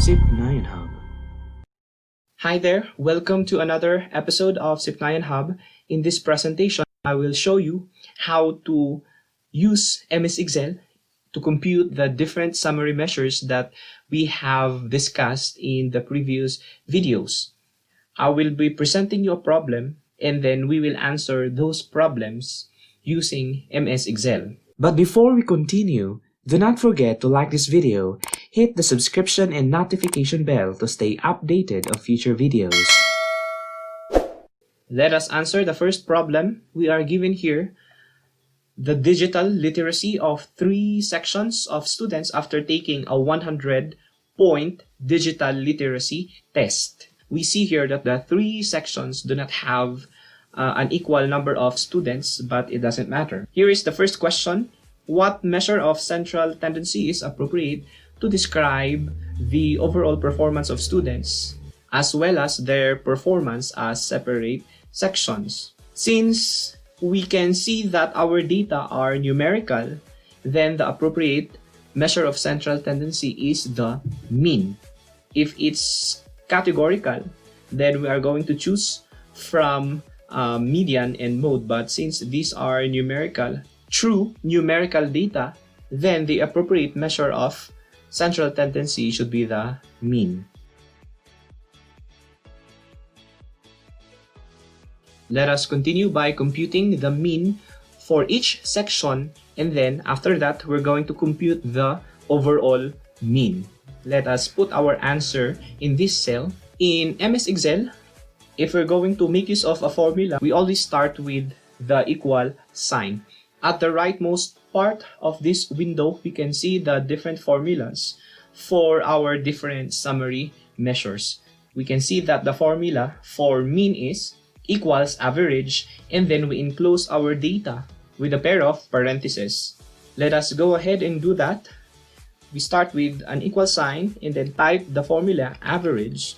SIP9 Hub. Hi there, welcome to another episode of SIP9 Hub. In this presentation, I will show you how to use MS Excel to compute the different summary measures that we have discussed in the previous videos. I will be presenting you a problem and then we will answer those problems using MS Excel. But before we continue, do not forget to like this video, hit the subscription and notification bell to stay updated of future videos. Let us answer the first problem. We are given here the digital literacy of 3 sections of students after taking a 100-point digital literacy test. We see here that the 3 sections do not have an equal number of students, but it doesn't matter. Here is the first question. What measure of central tendency is appropriate to describe the overall performance of students as well as their performance as separate sections? Since we can see that our data are numerical, then the appropriate measure of central tendency is the mean. If it's categorical, then we are going to choose from median and mode. But since these are true numerical data, then the appropriate measure of central tendency should be the mean. Let us continue by computing the mean for each section, and then after that, we're going to compute the overall mean. Let us put our answer in this cell. In MS Excel, if we're going to make use of a formula, we always start with the equal sign. At the rightmost part of this window, we can see the different formulas for our different summary measures. We can see that the formula for mean is equals average, and then we enclose our data with a pair of parentheses. Let us go ahead and do that. We start with an equal sign and then type the formula average,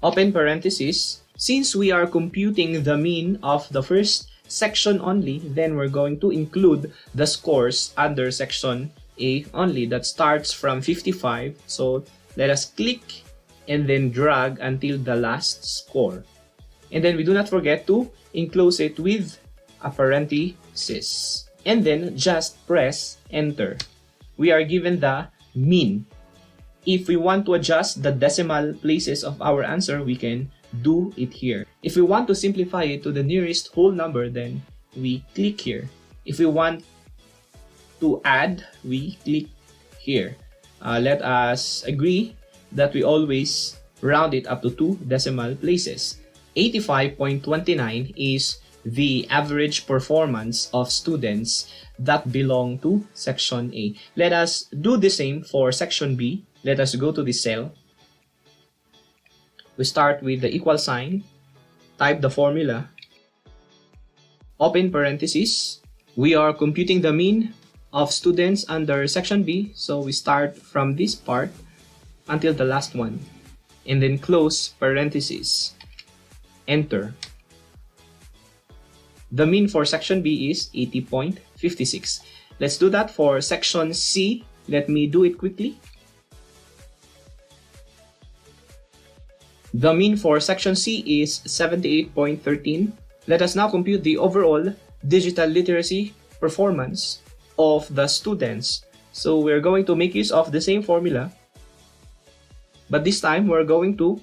open parentheses. Since we are computing the mean of the first section only, then we're going to include the scores under section A only. That starts from 55. So let us click and then drag until the last score. And then we do not forget to enclose it with a parenthesis. And then just press enter. We are given the mean. If we want to adjust the decimal places of our answer, we can do it here. If we want to simplify it to the nearest whole number, then we click here. If we want to add, we click here. Let us agree that we always round it up to 2 decimal places. 85.29 is the average performance of students that belong to section A. Let us do the same for section B. Let us go to the cell. We start with the equal sign, type the formula, open parentheses. We are computing the mean of students under section B, so we start from this part until the last one, and then close parentheses. Enter. The mean for section B is 80.56. Let's do that for section C. Let me do it quickly. The mean for section C is 78.13. Let us now compute the overall digital literacy performance of the students. So we're going to make use of the same formula, but this time we're going to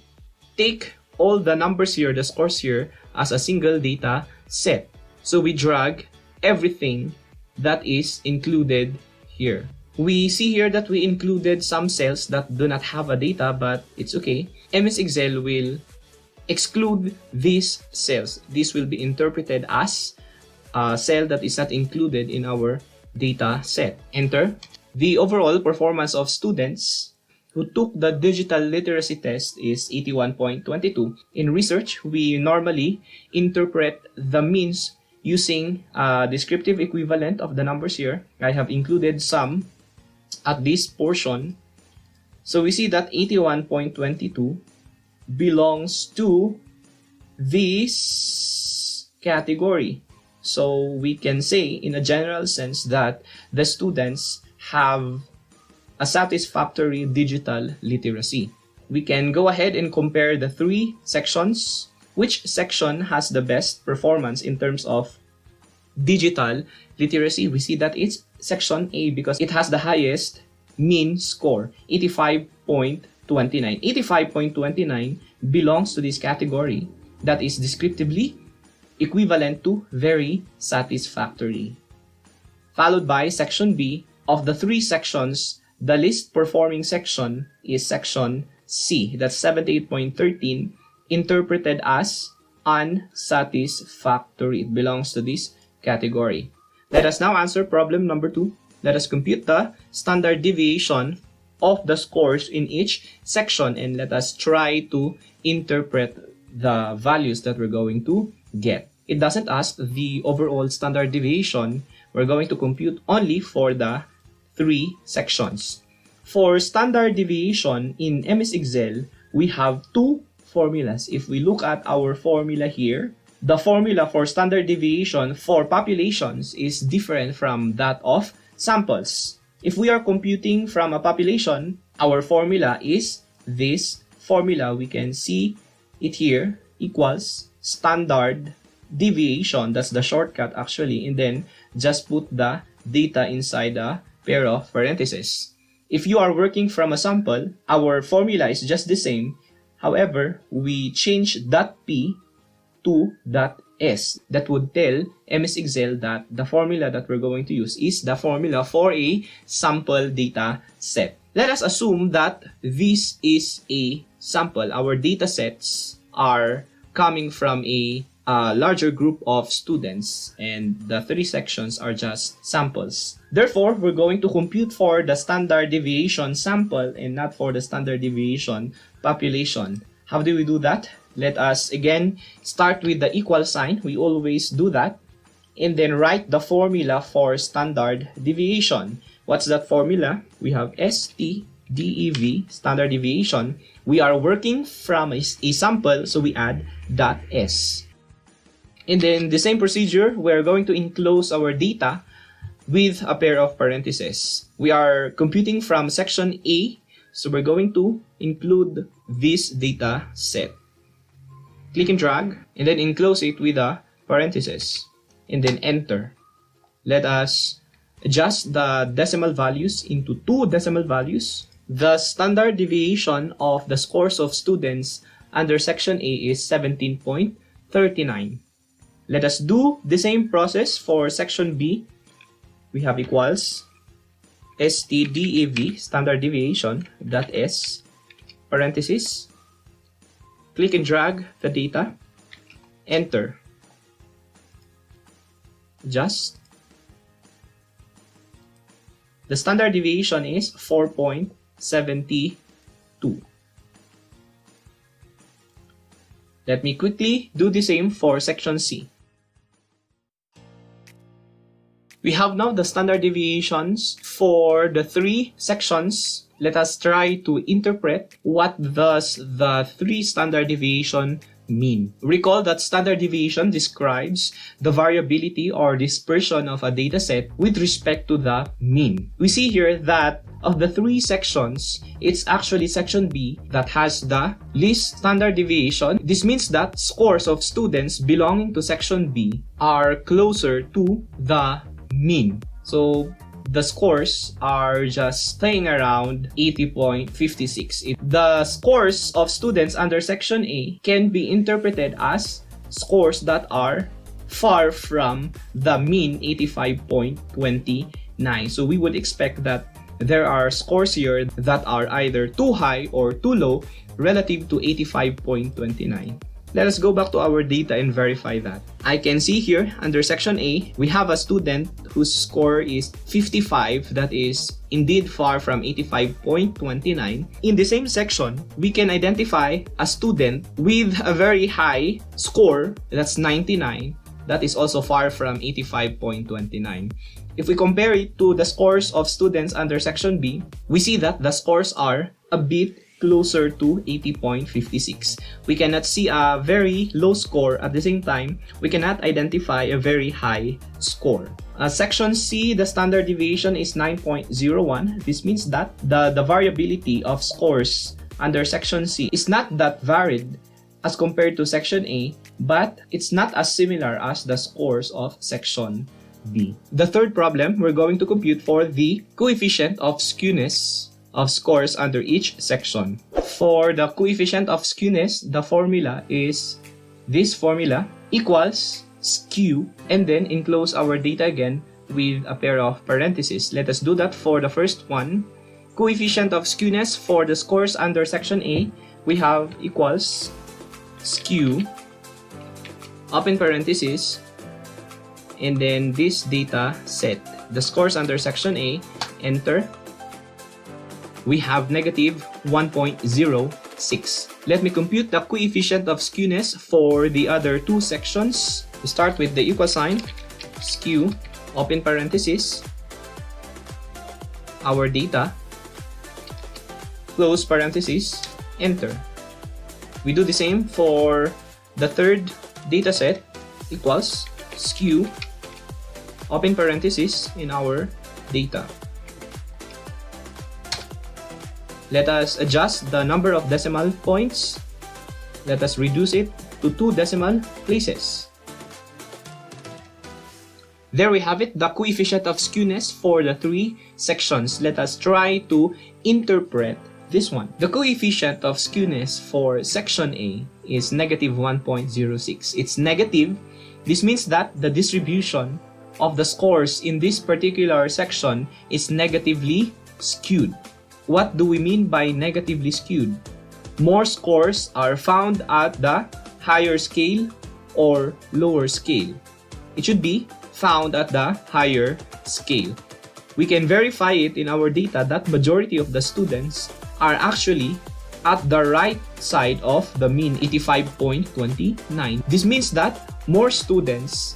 take all the numbers here, the scores here, as a single data set. So we drag everything that is included here. We see here that we included some cells that do not have a data, but it's okay. MS Excel will exclude these cells. This will be interpreted as a cell that is not included in our data set. Enter. The overall performance of students who took the digital literacy test is 81.22. In research, we normally interpret the means using a descriptive equivalent of the numbers here. I have included some at this portion. So we see that 81.22 belongs to this category. So we can say in a general sense that the students have a satisfactory digital literacy. We can go ahead and compare the three sections. Which section has the best performance in terms of digital literacy? We see that it's section A because it has the highest mean score, 85.29. 85.29 belongs to this category that is descriptively equivalent to very satisfactory. Followed by section B. Of the three sections, the least performing section is section C. That's 78.13, interpreted as unsatisfactory. It belongs to this category. Let us now answer problem number 2. Let us compute the standard deviation of the scores in each section and let us try to interpret the values that we're going to get. It doesn't ask the overall standard deviation. We're going to compute only for the three sections. For standard deviation in MS Excel, we have two formulas. If we look at our formula here, the formula for standard deviation for populations is different from that of samples. If we are computing from a population, our formula is this formula. We can see it here, equals standard deviation. That's the shortcut actually, and then just put the data inside a pair of parentheses. If you are working from a sample, our formula is just the same. However, we change .p to .s. That would tell MS Excel that the formula that we're going to use is the formula for a sample data set. Let us assume that this is a sample. Our data sets are coming from a larger group of students, and the three sections are just samples. Therefore, we're going to compute for the standard deviation sample and not for the standard deviation population. How do we do that? Let us again start with the equal sign. We always do that. And then write the formula for standard deviation. What's that formula? We have STDEV, standard deviation. We are working from a sample, so we add .s. And then the same procedure, we're going to enclose our data with a pair of parentheses. We are computing from section A, so we're going to include this data set. Click and drag, and then enclose it with a parenthesis, and then enter. Let us adjust the decimal values into 2 decimal values. The standard deviation of the scores of students under section A is 17.39. Let us do the same process for section B. We have equals STDEV, standard deviation, .s, parenthesis. Click and drag the data, enter. Adjust. The standard deviation is 4.72. Let me quickly do the same for section C. We have now the standard deviations for the three sections. Let us try to interpret what does the three standard deviation mean. Recall that standard deviation describes the variability or dispersion of a dataset with respect to the mean. We see here that of the three sections, it's actually section B that has the least standard deviation. This means that scores of students belonging to section B are closer to the mean. So the scores are just staying around 80.56. The scores of students under section A can be interpreted as scores that are far from the mean 85.29. So we would expect that there are scores here that are either too high or too low relative to 85.29. Let us go back to our data and verify that. I can see here under section A, we have a student whose score is 55. That is indeed far from 85.29. In the same section, we can identify a student with a very high score, that's 99. That is also far from 85.29. If we compare it to the scores of students under section B, we see that the scores are a bit closer to 80.56. We cannot see a very low score. At the same time, we cannot identify a very high score. Section C, the standard deviation is 9.01. This means that the variability of scores under Section C is not that varied as compared to Section A, but it's not as similar as the scores of Section B. The third problem, we're going to compute for the coefficient of skewness of scores under each section. For the coefficient of skewness, the formula is this formula equals skew, and then enclose our data again with a pair of parentheses. Let us do that for the first one. Coefficient of skewness for the scores under section A, we have equals skew, open parenthesis, and then this data set. The scores under section A, enter. We have negative 1.06. Let me compute the coefficient of skewness for the other two sections. We start with the equal sign, skew, open parenthesis, our data, close parenthesis, enter. We do the same for the third data set, equals skew, open parenthesis in our data. Let us adjust the number of decimal points. Let us reduce it to 2 decimal places. There we have it, the coefficient of skewness for the three sections. Let us try to interpret this one. The coefficient of skewness for section A is negative 1.06. It's negative. This means that the distribution of the scores in this particular section is negatively skewed. What do we mean by negatively skewed? More scores are found at the higher scale or lower scale. It should be found at the higher scale. We can verify it in our data that majority of the students are actually at the right side of the mean, 85.29. This means that more students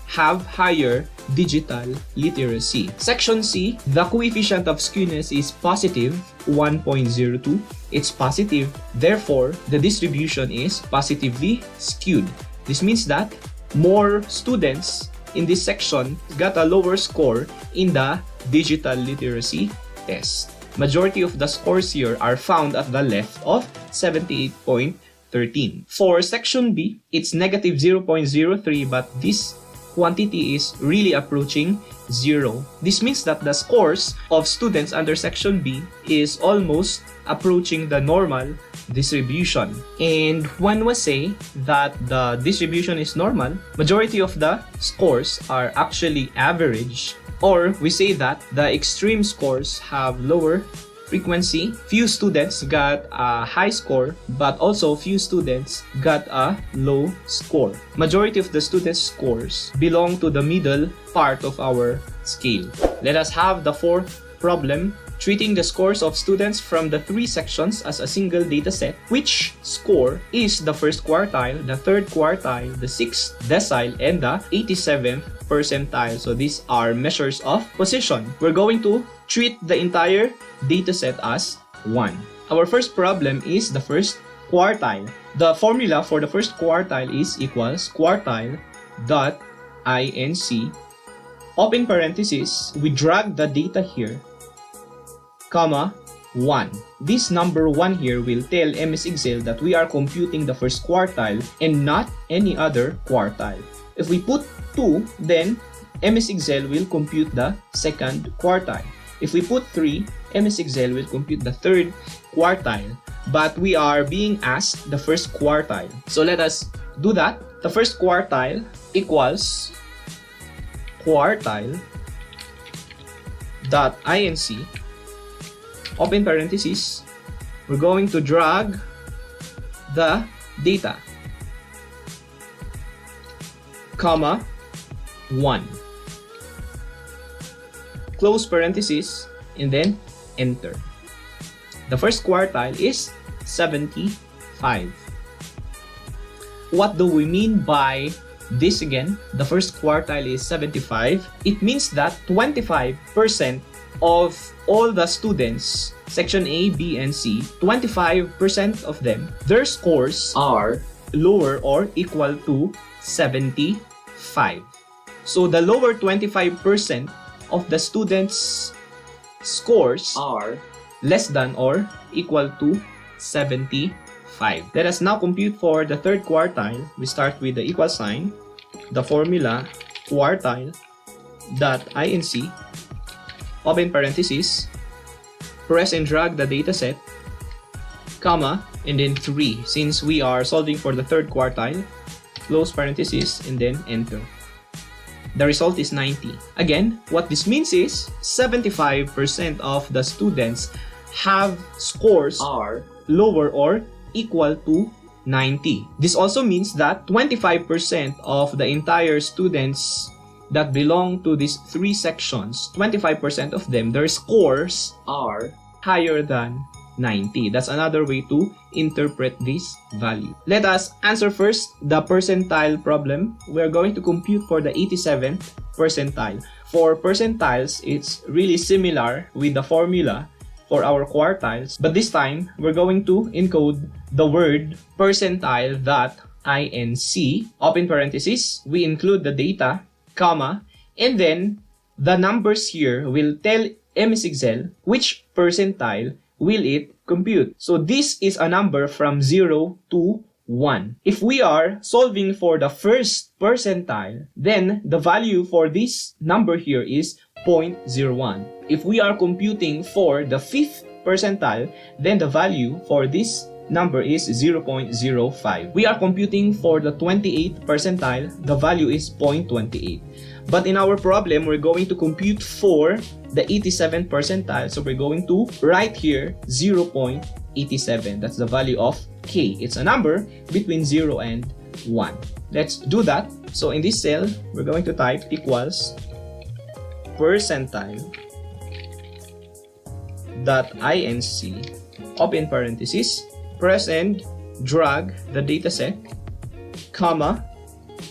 have higher digital literacy. Section C, the coefficient of skewness is positive 1.02. It's positive, therefore the distribution is positively skewed. This means that more students in this section got a lower score in the digital literacy test. Majority of the scores here are found at the left of 78.13. For section B, it's negative 0.03, but this quantity is really approaching 0. This means that the scores of students under section B is almost approaching the normal distribution. And when we say that the distribution is normal, majority of the scores are actually average, or we say that the extreme scores have lower frequency. Few students got a high score, but also few students got a low score. Majority of the students' scores belong to the middle part of our scale. Let us have the fourth problem, treating the scores of students from the three sections as a single data set. Which score is the first quartile, the third quartile, the sixth decile, and the 87th percentile? So these are measures of position. We're going to treat the entire data set as one. Our first problem is the first quartile. The formula for the first quartile is equals quartile dot inc, open parenthesis, we drag the data here, comma 1. This number 1 here will tell MS Excel that we are computing the first quartile and not any other quartile. If we put 2, then MS Excel will compute the second quartile. If we put 3, MS Excel will compute the third quartile. But we are being asked the first quartile. So let us do that. The first quartile equals quartile dot inc, open parenthesis, we're going to drag the data, comma 1, close parenthesis, and then enter. The first quartile is 75. What do we mean by this again? The first quartile is 75. It means that 25% of all the students, section A, B, and C, 25% of them, their scores are lower or equal to 75. So the lower 25% of the students' scores are less than or equal to 75. Let us now compute for the third quartile. We start with the equal sign, the formula quartile dot inc, open parenthesis, press and drag the dataset, comma, and then 3. Since we are solving for the third quartile, close parenthesis, and then enter. The result is 90. Again, what this means is 75% of the students have scores are lower or equal to 90. This also means that 25% of the entire students that belong to these three sections, 25% of them, their scores are higher than 90. That's another way to interpret this value. Let us answer first the percentile problem. We're going to compute for the 87th percentile. For percentiles, it's really similar with the formula for our quartiles, but this time we're going to encode the word percentile dot inc, open parenthesis, we include the data, comma, and then the numbers here will tell MS Excel which percentile will it compute. So this is a number from 0 to 1. If we are solving for the first percentile, then the value for this number here is 0.01. If we are computing for the fifth percentile, then the value for this number is 0.05. We are computing for the 28th percentile, the value is 0.28. But in our problem, we're going to compute for the 87th percentile. So we're going to write here 0.87. That's the value of K. It's a number between 0 and 1. Let's do that. So in this cell, we're going to type equals percentile dot inc, open parenthesis, press and drag the dataset, comma,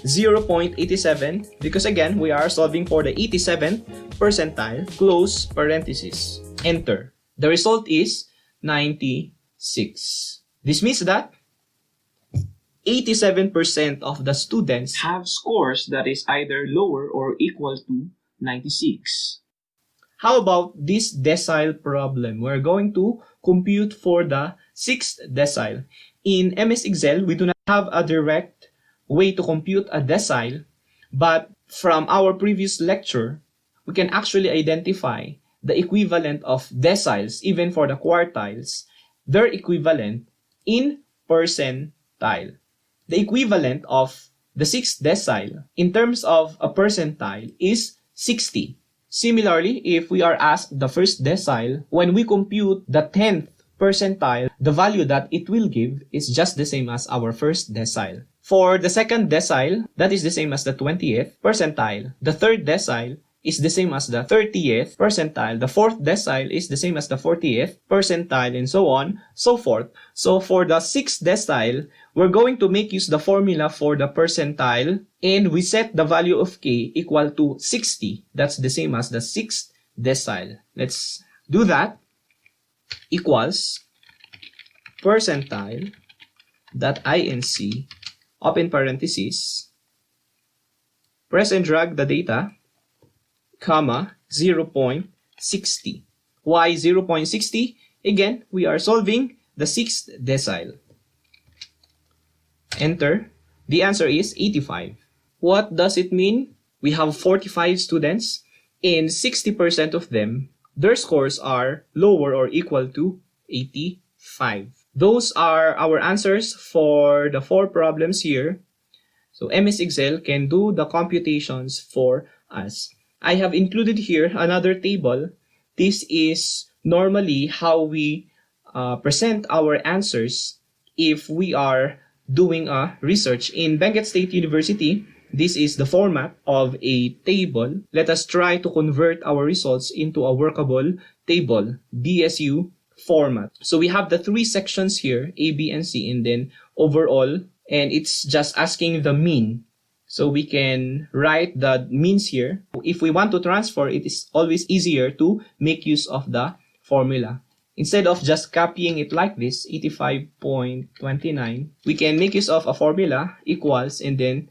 0.87, because again, we are solving for the 87th percentile, close parenthesis, enter. The result is 96. This means that 87% of the students have scores that is either lower or equal to 96. How about this decile problem? We're going to compute for the 6th decile. In MS Excel, we do not have a direct way to compute a decile, but from our previous lecture, we can actually identify the equivalent of deciles, even for the quartiles, their equivalent in percentile. The equivalent of the 6th decile in terms of a percentile is 60. Similarly, if we are asked the first decile, when we compute the 10th percentile, the value that it will give is just the same as our first decile. For the second decile, that is the same as the 20th percentile. The third decile is the same as the 30th percentile. The fourth decile is the same as the 40th percentile, and so on, so forth. So for the 6th decile, we're going to make use the formula for the percentile, and we set the value of K equal to 60. That's the same as the 6th decile. Let's do that. Equals percentile dot inc, open parenthesis, press and drag the data, comma, 0.60. Why 0.60? Again, we are solving the 6th decile. Enter. The answer is 85. What does it mean? We have 45 students, and 60% of them, their scores are lower or equal to 85. Those are our answers for the 4 problems here. So MS Excel can do the computations for us. I have included here another table. This is normally how we present our answers if we are doing a research. In Benguet State University, this is the format of a table. Let us try to convert our results into a workable table, DSU format. So we have the 3 sections here, A, B, and C, and then overall, and it's just asking the mean. So we can write the means here. If we want to transfer, it is always easier to make use of the formula. Instead of just copying it like this, 85.29, we can make use of a formula equals and then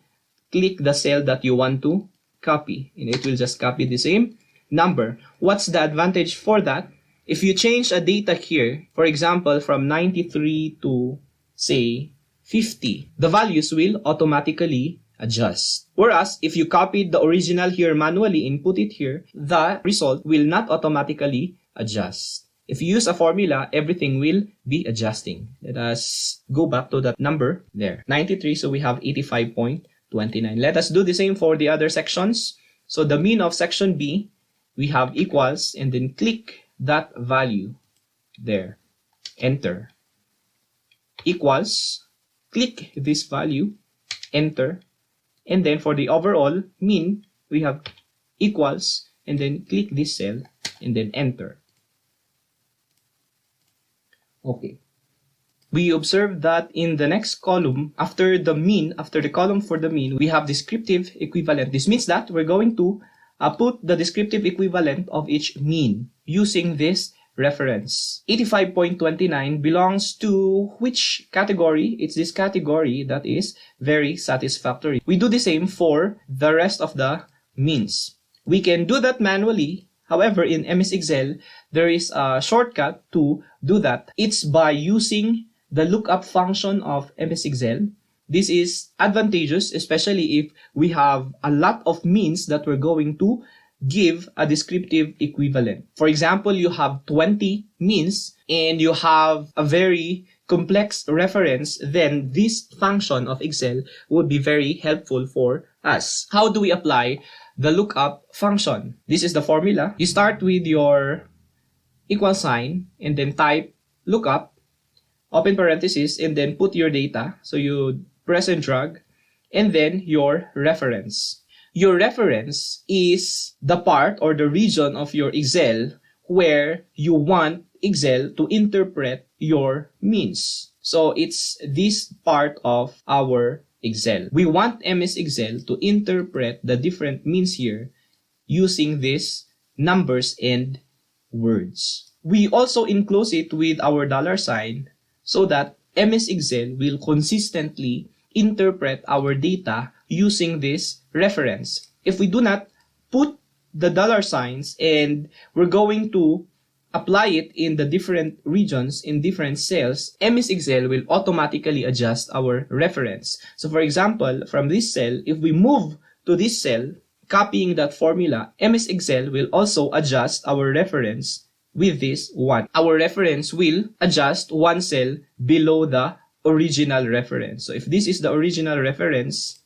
click the cell that you want to copy, and it will just copy the same number. What's the advantage for that? If you change a data here, for example, from 93 to, say, 50, the values will automatically adjust. Whereas, if you copied the original here manually and put it here, the result will not automatically adjust. If you use a formula, everything will be adjusting. Let us go back to that number there. 93, so we have 85.29. Let us do the same for the other sections. So the mean of section B, we have equals, and then click that value there. Enter. Equals, click this value, enter. And then for the overall mean, we have equals, and then click this cell, and then enter. Okay. We observe that in the next column, after the mean, after the column for the mean, we have descriptive equivalent. This means that we're going to put the descriptive equivalent of each mean using this reference. 85.29 belongs to which category? It's this category that is very satisfactory. We do the same for the rest of the means. We can do that manually. However, in MS Excel, there is a shortcut to do that. It's by using the lookup function of MS Excel. This is advantageous, especially if we have a lot of means that we're going to give a descriptive equivalent. For example, you have 20 means and you have a very complex reference, then this function of Excel would be very helpful for us. How do we apply the lookup function? This is the formula. You start with your equal sign and then type lookup, open parenthesis, and then put your data. So you press and drag, and then your reference. Your reference is the part or the region of your Excel where you want Excel to interpret your means. So it's this part of our Excel. We want MS Excel to interpret the different means here using these numbers and words. We also enclose it with our $sign so that MS Excel will consistently interpret our data using this reference. If we do not put the $signs and we're going to apply it in the different regions, in different cells, MS Excel will automatically adjust our reference. So for example, from this cell, if we move to this cell, copying that formula, MS Excel will also adjust our reference with this one. Our reference will adjust one cell below the original reference. So if this is the original reference,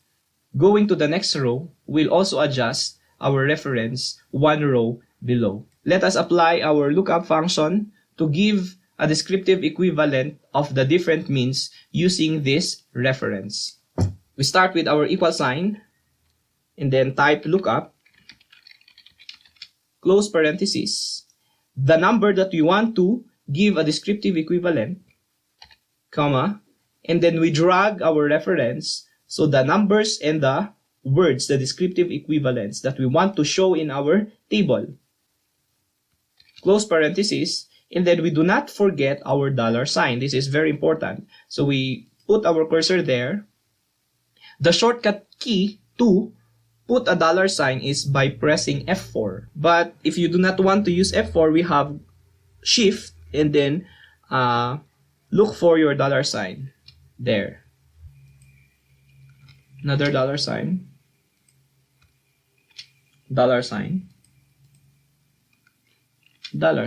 going to the next row will also adjust our reference one row below. Let us apply our lookup function to give a descriptive equivalent of the different means using this reference. We start with our equal sign and then type lookup, close parenthesis, the number that we want to give a descriptive equivalent, comma, and then we drag our reference so the numbers and the words, the descriptive equivalents that we want to show in our table, close parenthesis, and then we do not forget our $sign. This is very important. So we put our cursor there. The shortcut key to put a $sign is by pressing F4. But if you do not want to use F4, we have Shift and then look for your $sign. There. Another $sign. $sign.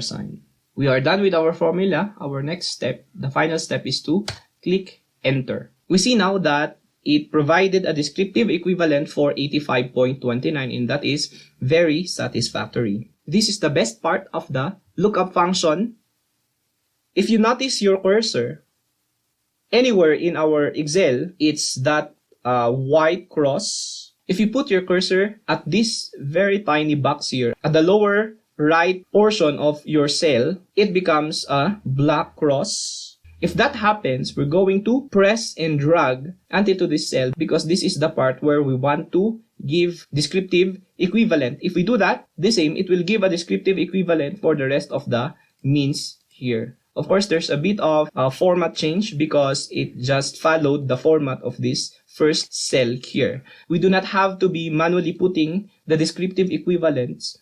$sign. We are done with our formula. Our next step, the final step, is to click enter. We see now that it provided a descriptive equivalent for 85.29, and that is very satisfactory. This is the best part of the lookup function. If you notice your cursor, anywhere in our Excel, it's that white cross. If you put your cursor at this very tiny box here, at the lower right portion of your cell, it becomes a black cross. If that happens, we're going to press and drag until to this cell because this is the part where we want to give descriptive equivalent. If we do that, the same, it will give a descriptive equivalent for the rest of the means here. Of course, there's a bit of format change because it just followed the format of this first cell here. We do not have to be manually putting the descriptive equivalents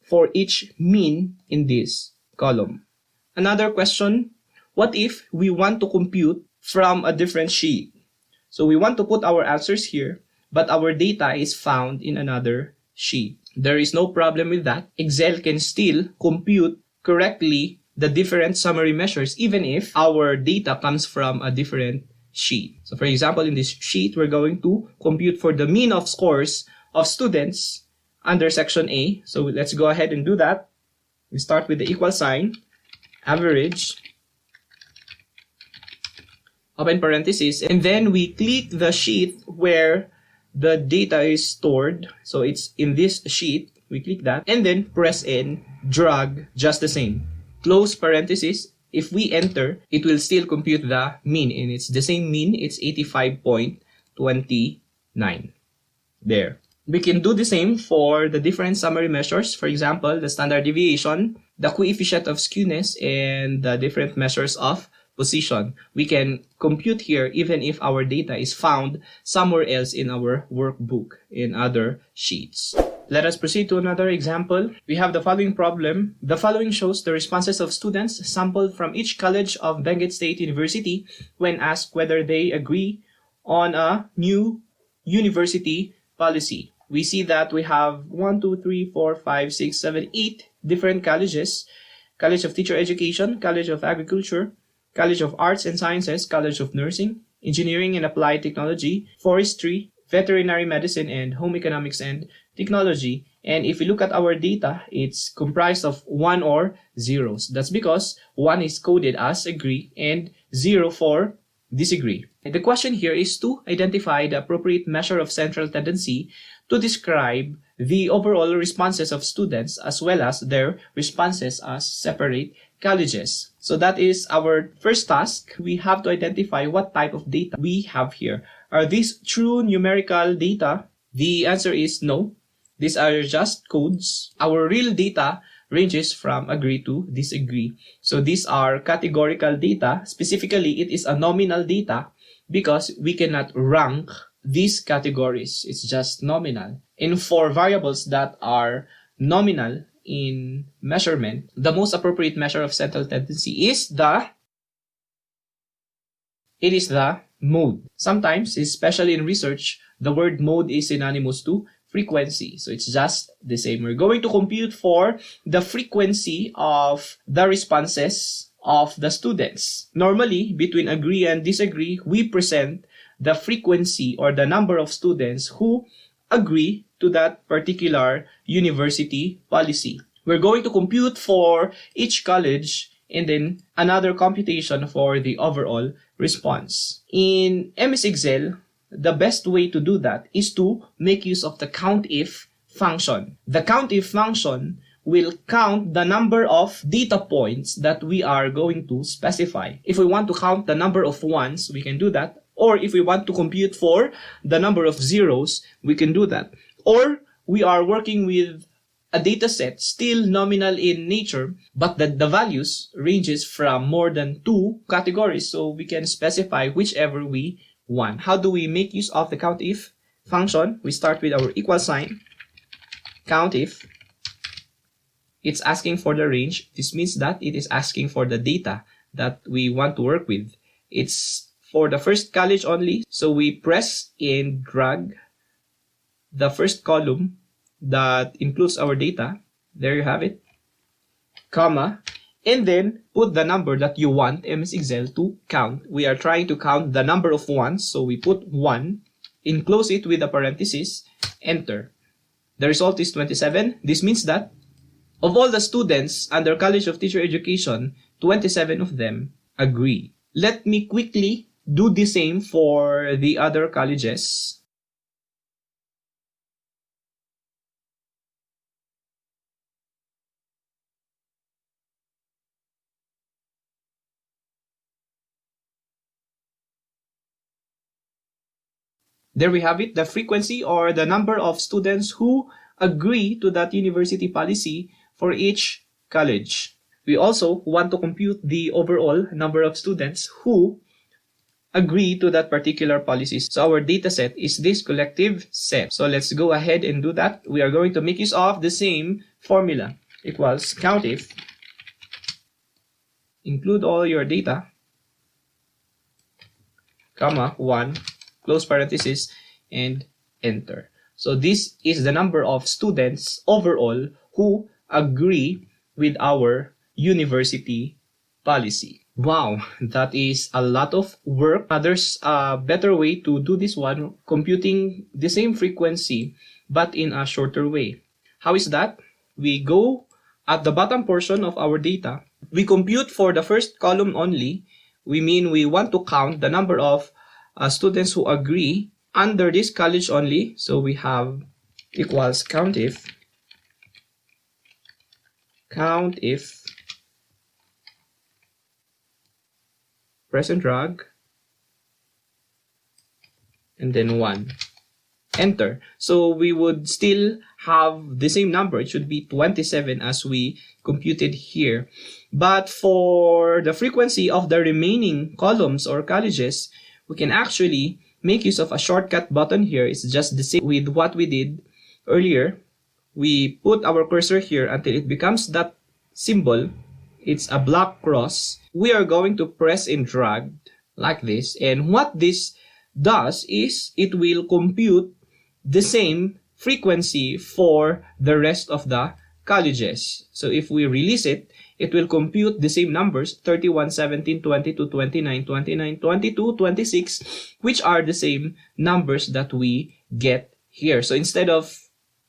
for each mean in this column. Another question, what if we want to compute from a different sheet? So we want to put our answers here, but our data is found in another sheet. There is no problem with that. Excel can still compute correctly the different summary measures even if our data comes from a different sheet. So for example, in this sheet, we're going to compute for the mean of scores of students under section A. So let's go ahead and do that. We start with the equal sign, average, open parenthesis, and then we click the sheet where the data is stored. So it's in this sheet. We click that and then press in, drag, just the same. Close parenthesis. If we enter, it will still compute the mean, and it's the same mean. It's 85.29. There. We can do the same for the different summary measures. For example, the standard deviation, the coefficient of skewness, and the different measures of position. We can compute here even if our data is found somewhere else in our workbook in other sheets. Let us proceed to another example. We have the following problem. The following shows the responses of students sampled from each college of Benguet State University when asked whether they agree on a new university policy. We see that we have 8 different colleges. College of Teacher Education, College of Agriculture, College of Arts and Sciences, College of Nursing, Engineering and Applied Technology, Forestry, Veterinary Medicine, and Home Economics and Technology. And if we look at our data, it's comprised of 1 or zeros. That's because 1 is coded as agree and 0 for disagree. And the question here is to identify the appropriate measure of central tendency to describe the overall responses of students as well as their responses as separate colleges. So that is our first task. We have to identify what type of data we have here. Are these true numerical data? The answer is no. These are just codes. Our real data ranges from agree to disagree. So these are categorical data. Specifically, it is a nominal data because we cannot rank these categories. It's just nominal. And for variables that are nominal in measurement, the most appropriate measure of central tendency is the mode. Sometimes, especially in research, the word mode is synonymous to frequency. So it's just the same. We're going to compute for the frequency of the responses of the students. Normally, between agree and disagree, we present the frequency or the number of students who agree to that particular university policy. We're going to compute for each college and then another computation for the overall response. In MS Excel, the best way to do that is to make use of the COUNTIF function. The COUNTIF function will count the number of data points that we are going to specify. If we want to count the number of ones, we can do that. Or if we want to compute for the number of zeros, we can do that. Or we are working with a data set still nominal in nature, but the values ranges from more than 2 categories, so we can specify whichever we want. How do we make use of the COUNTIF function? We start with our equal sign, COUNTIF. It's asking for the range. This means that it is asking for the data that we want to work with. It's for the first college only, so we press and drag the first column that includes our data. There you have it, comma, and then put the number that you want MS Excel to count. We are trying to count the number of ones, so we put 1, enclose it with a parenthesis, enter. The result is 27. This means that of all the students under College of Teacher Education, 27 of them agree. Let me quickly do the same for the other colleges. There we have it, the frequency or the number of students who agree to that university policy for each college. We also want to compute the overall number of students who agree to that particular policy. So our data set is this collective set. So let's go ahead and do that. We are going to make use of the same formula, equals countif, include all your data, comma, 1, close parenthesis, and enter. So this is the number of students overall who agree with our university policy. Wow, that is a lot of work. There's a better way to do this one, computing the same frequency but in a shorter way. How is that? We go at the bottom portion of our data. We compute for the first column only. We mean we want to count the number of students who agree under this college only. So we have equals countif present drag, and then 1. Enter. So we would still have the same number. It should be 27 as we computed here. But for the frequency of the remaining columns or colleges, we can actually make use of a shortcut button here. It's just the same with what we did earlier. We put our cursor here until it becomes that symbol. It's a black cross. We are going to press and drag like this. And what this does is it will compute the same frequency for the rest of the colleges. So if we release it, it will compute the same numbers, 31, 17, 22, 29, 29, 22, 26, which are the same numbers that we get here. So instead of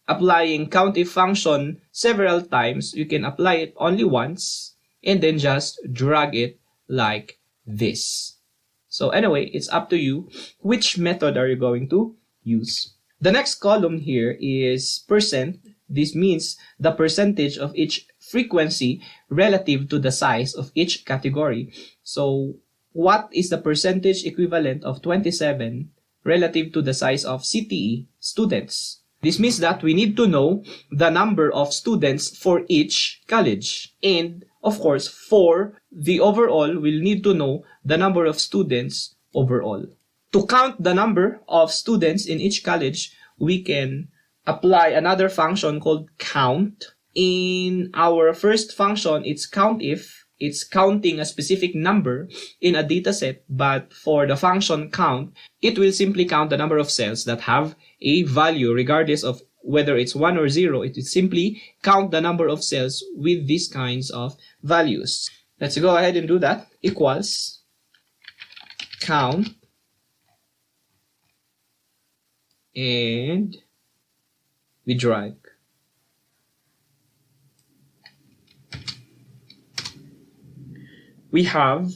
applying countif function several times, you can apply it only once and then just drag it like this. So anyway, it's up to you which method are you going to use. The next column here is percent. This means the percentage of each frequency relative to the size of each category. So what is the percentage equivalent of 27 relative to the size of CTE students? This means that we need to know the number of students for each college. And of course, for the overall, we'll need to know the number of students overall. To count the number of students in each college, we can apply another function called count. In our first function, it's countif. It's counting a specific number in a data set, but for the function count, it will simply count the number of cells that have a value regardless of whether it's 1 or 0. It will simply count the number of cells with these kinds of values. Let's go ahead and do that. Equals count and we drag. We have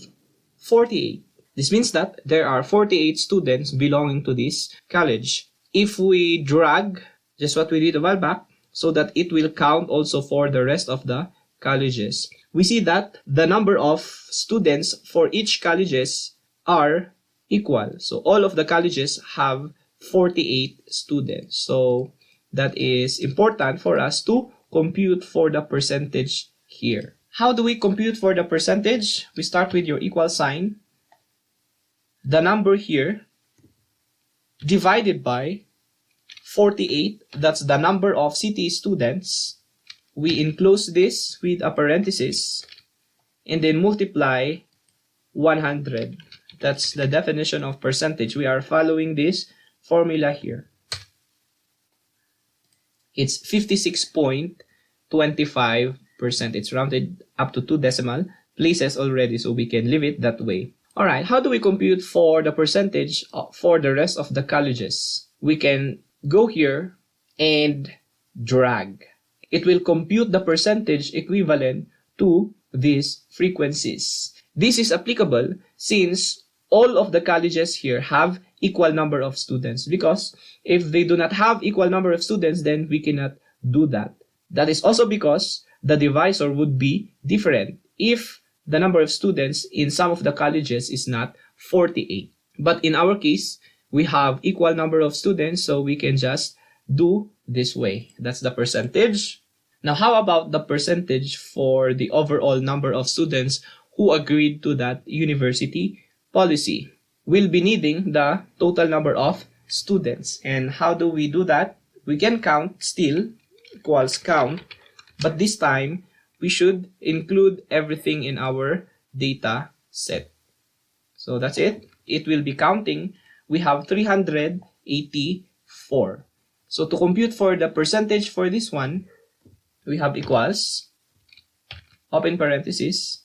48. This means that there are 48 students belonging to this college. If we drag just what we did a while back, so that it will count also for the rest of the colleges, we see that the number of students for each colleges are equal. So all of the colleges have 48 students. So that is important for us to compute for the percentage here. How do we compute for the percentage? We start with your equal sign. The number here divided by 48, that's the number of CTE students. We enclose this with a parenthesis and then multiply 100. That's the definition of percentage. We are following this formula here. It's 56.25%. It's rounded up to 2 decimal places already, so we can leave it that way. Alright, how do we compute for the percentage for the rest of the colleges? We can go here and drag. It will compute the percentage equivalent to these frequencies. This is applicable since all of the colleges here have equal number of students, because if they do not have equal number of students, then we cannot do that. That is also because the divisor would be different if the number of students in some of the colleges is not 48. But in our case, we have equal number of students, so we can just do this way. That's the percentage. Now, how about the percentage for the overall number of students who agreed to that university policy? we'll be needing the total number of students. And how do we do that? We can count still equals count, but this time we should include everything in our data set. So that's it. It will be counting. We have 384. So to compute for the percentage for this one, we have equals, open parenthesis,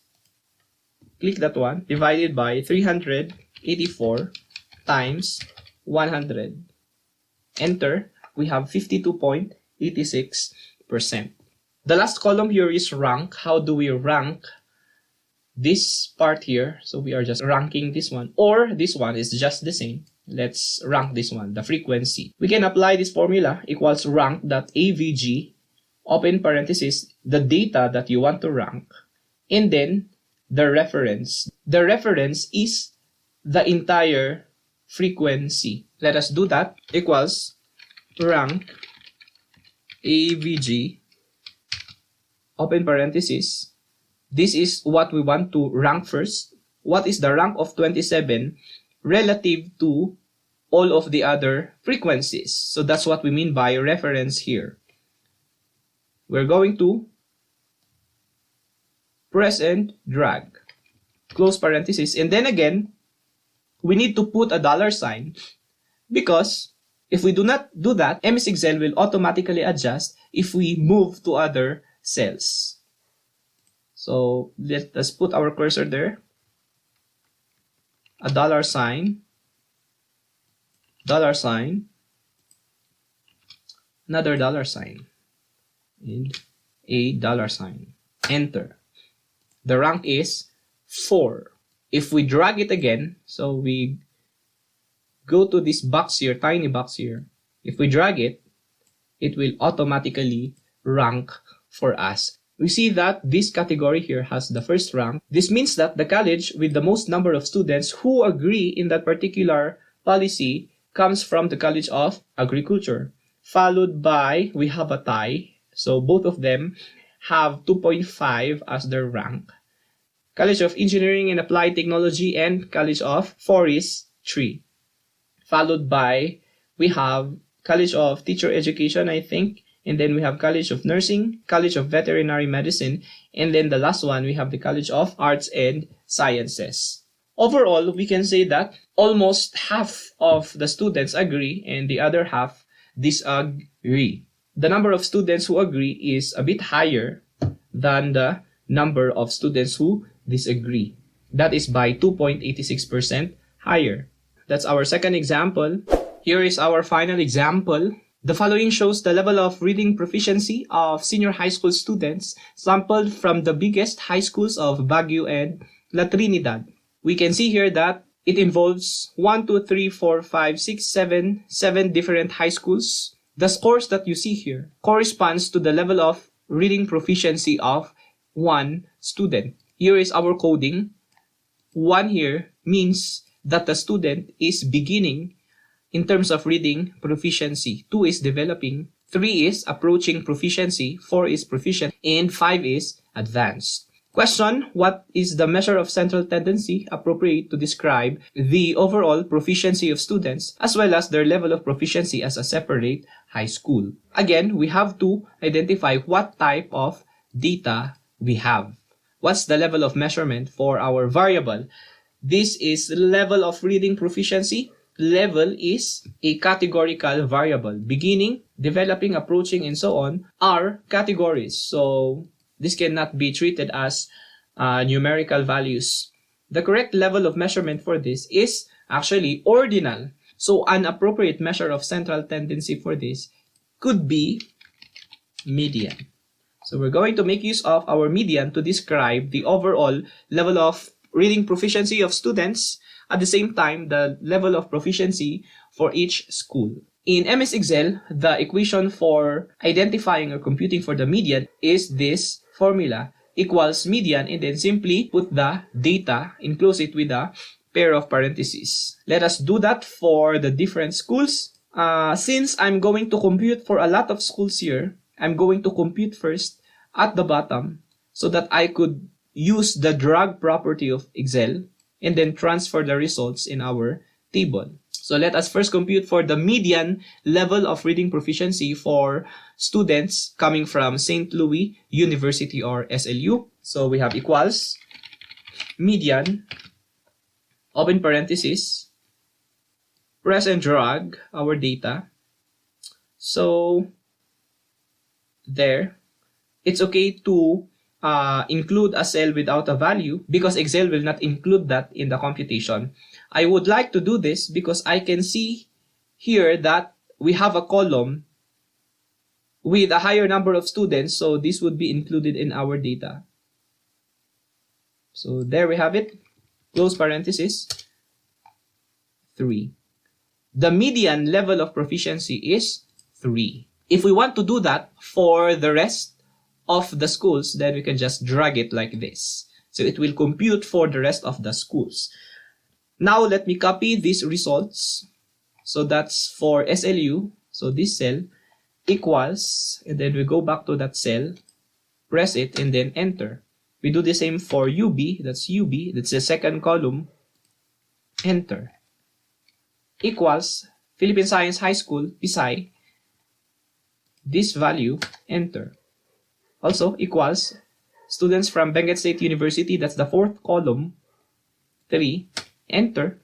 click that one, divided by 384 times 100. Enter. We have 52.86%. The last column here is rank. How do we rank this part here? So we are just ranking this one, or this one is just the same. Let's rank this one, the frequency. We can apply this formula, equals rank.avg, open parenthesis, the data that you want to rank, and then the reference. The reference is the entire frequency. Let us do that. Equals rank avg, open parenthesis. This is what we want to rank first. What is the rank of 27 relative to all of the other frequencies? So that's what we mean by reference here. We're going to press and drag, close parenthesis, and then again, we need to put a $sign, because if we do not do that, MS Excel will automatically adjust if we move to other cells. So let us put our cursor there, a $sign, another $sign, and a $sign. Enter. The rank is 4. If we drag it again, so we go to this box here, tiny box here. If we drag it, it will automatically rank for us. We see that this category here has the first rank. This means that the college with the most number of students who agree in that particular policy comes from the College of Agriculture. Followed by, we have a tie. So both of them have 2.5 as their rank. College of Engineering and Applied Technology and College of Forestry. Followed by, we have College of Teacher Education, I think. And then we have College of Nursing, College of Veterinary Medicine, and then the last one, we have the College of Arts and Sciences. Overall, we can say that almost half of the students agree and the other half disagree. The number of students who agree is a bit higher than the number of students who disagree. That is by 2.86% higher. That's our second example. Here is our final example. The following shows the level of reading proficiency of senior high school students sampled from the biggest high schools of Baguio and La Trinidad. We can see here that it involves 7 different high schools. The scores that you see here corresponds to the level of reading proficiency of one student. Here is our coding. 1 here means that the student is beginning in terms of reading proficiency. 2 is developing. 3 is approaching proficiency. 4 is proficient. And 5 is advanced. Question: what is the measure of central tendency appropriate to describe the overall proficiency of students as well as their level of proficiency as a separate high school? Again, we have to identify what type of data we have. What's the level of measurement for our variable? This is level of reading proficiency. Level is a categorical variable. Beginning, developing, approaching, and so on are categories. So this cannot be treated as numerical values. The correct level of measurement for this is actually ordinal. So an appropriate measure of central tendency for this could be median. So we're going to make use of our median to describe the overall level of reading proficiency of students, at the same time the level of proficiency for each school. In MS Excel, the equation for identifying or computing for the median is this formula, equals median, and then simply put the data, enclose it with a pair of parentheses. Let us do that for the different schools. Since I'm going to compute for a lot of schools here, I'm going to compute first at the bottom so that I could use the drag property of Excel. and then transfer the results in our table. So let us first compute for the median level of reading proficiency for students coming from St. Louis University or SLU. So we have equals median, open parenthesis, press and drag our data. So there, it's okay to include a cell without a value because Excel will not include that in the computation. I would like to do this because I can see here that we have a column with a higher number of students, so this would be included in our data. So there we have it, close parenthesis, 3. The median level of proficiency is 3. If we want to do that for the rest of the schools, then we can just drag it like this. So it will compute for the rest of the schools. Now let me copy these results. So that's for SLU. So this cell equals, and then we go back to that cell, press it, and then enter. We do the same for UB. That's the second column. Enter. Equals Philippine Science High School, Pisay. This value, enter. Also equals students from Benguet State University, that's the fourth column, 3, enter.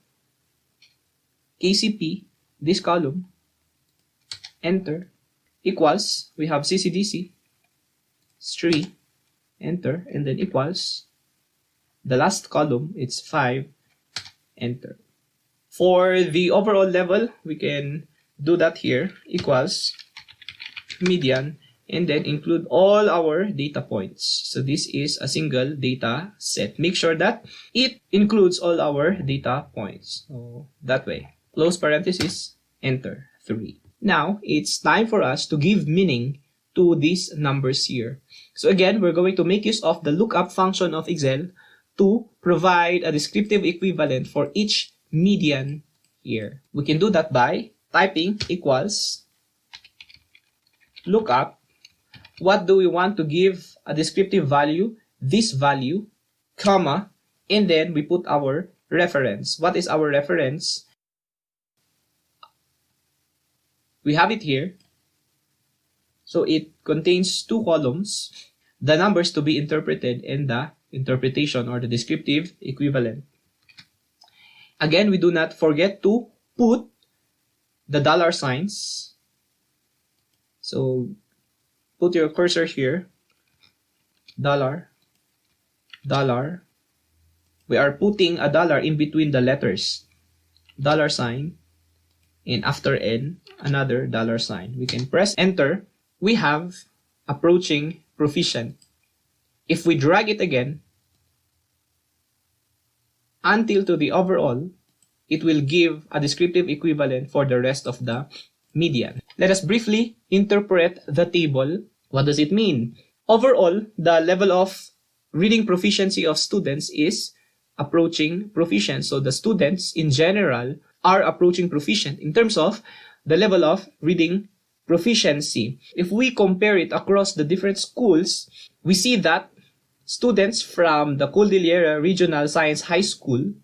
KCP, this column, enter. Equals, we have CCDC, 3, enter, and then equals, the last column, it's 5, enter. For the overall level, we can do that here, equals median, and then include all our data points. So this is a single data set. Make sure that it includes all our data points. So that way, close parenthesis, enter, 3. Now, it's time for us to give meaning to these numbers here. So again, we're going to make use of the lookup function of Excel to provide a descriptive equivalent for each median here. We can do that by typing equals lookup. What do we want to give a descriptive value? This value, comma, and then we put our reference. What is our reference? We have it here. So it contains 2 columns, the numbers to be interpreted and the interpretation or the descriptive equivalent. Again, we do not forget to put the dollar signs. So put your cursor here, dollar, dollar. We are putting a dollar in between the letters, dollar sign, and after N, another dollar sign. We can press enter. We have approaching proficient. If we drag it again, until to the overall, it will give a descriptive equivalent for the rest of the median. Let us briefly interpret the table. What does it mean? Overall, the level of reading proficiency of students is approaching proficient. So the students in general are approaching proficient in terms of the level of reading proficiency. If we compare it across the different schools, we see that students from the Cordillera Regional Science High School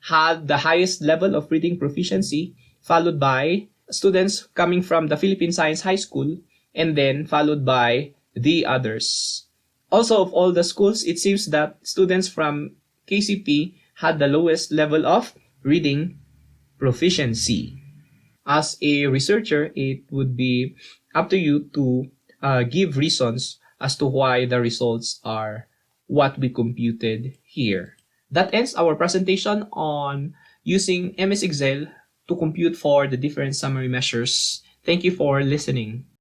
had the highest level of reading proficiency, followed by students coming from the Philippine Science High School, and then followed by the others. Also, of all the schools, it seems that students from KCP had the lowest level of reading proficiency. As a researcher, it would be up to you to give reasons as to why the results are what we computed here. That ends our presentation on using MS Excel to compute for the different summary measures. Thank you for listening.